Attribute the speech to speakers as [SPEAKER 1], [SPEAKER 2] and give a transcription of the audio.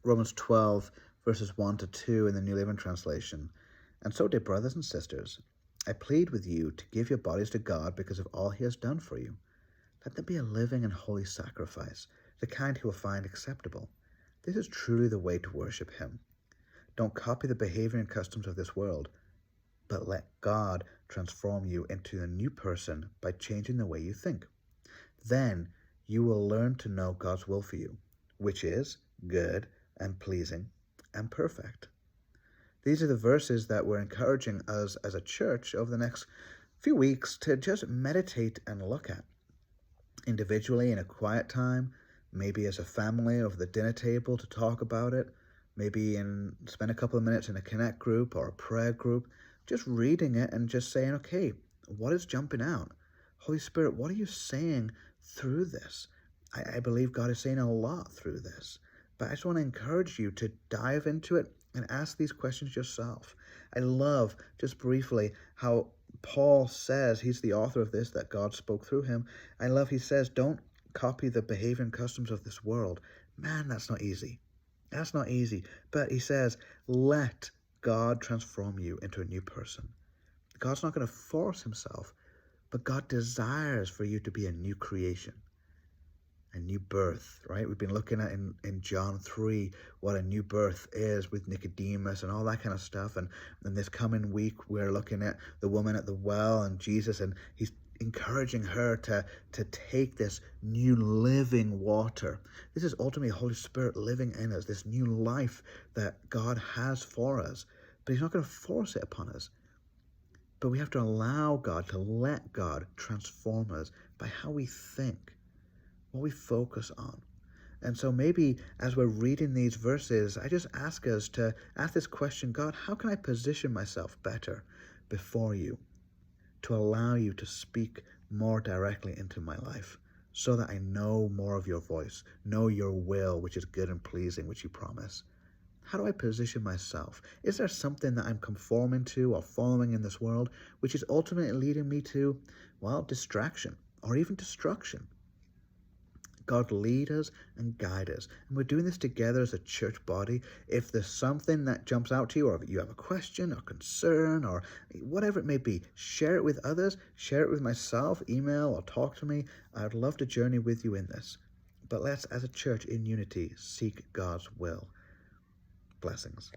[SPEAKER 1] Romans 12, verses 1 to 2 in the New Living Translation. And so, dear brothers and sisters, I plead with you to give your bodies to God because of all he has done for you. Let them be a living and holy sacrifice, the kind he will find acceptable. This is truly the way to worship him. Don't copy the behavior and customs of this world, but let God transform you into a new person by changing the way you think. Then you will learn to know God's will for you, which is good and pleasing and perfect. These are the verses that we're encouraging us as a church over the next few weeks to just meditate and look at. Individually in a quiet time, maybe as a family over the dinner table to talk about it, maybe spend a couple of minutes in a connect group or a prayer group, just reading it and just saying, okay, what is jumping out? Holy Spirit, what are you saying through this? I believe God is saying a lot through this, but I just want to encourage you to dive into it and ask these questions yourself. I love, just briefly, how Paul says, he's the author of this, that God spoke through him. I love, he says, don't copy the behavior and customs of this world. Man, that's not easy. That's not easy. But he says, let God transform you into a new person. God's not going to force himself, but God desires for you to be a new creation, a new birth, right? We've been looking at in John 3 what a new birth is with Nicodemus and all that kind of stuff. And this coming week, we're looking at the woman at the well and Jesus, and he's encouraging her to take this new living water. This is ultimately the Holy Spirit living in us, this new life that God has for us. But he's not going to force it upon us. But we have to allow God, to let God transform us by how we think, what we focus on. And so maybe as we're reading these verses, I just ask us to ask this question, God, how can I position myself better before you to allow you to speak more directly into my life so that I know more of your voice, know your will, which is good and pleasing, which you promise? How do I position myself? Is there something that I'm conforming to or following in this world, which is ultimately leading me to, well, distraction or even destruction? God lead us and guide us. And we're doing this together as a church body. If there's something that jumps out to you, or if you have a question or concern or whatever it may be, share it with others, share it with myself, email or talk to me. I'd love to journey with you in this. But let's, as a church in unity, seek God's will. Blessings.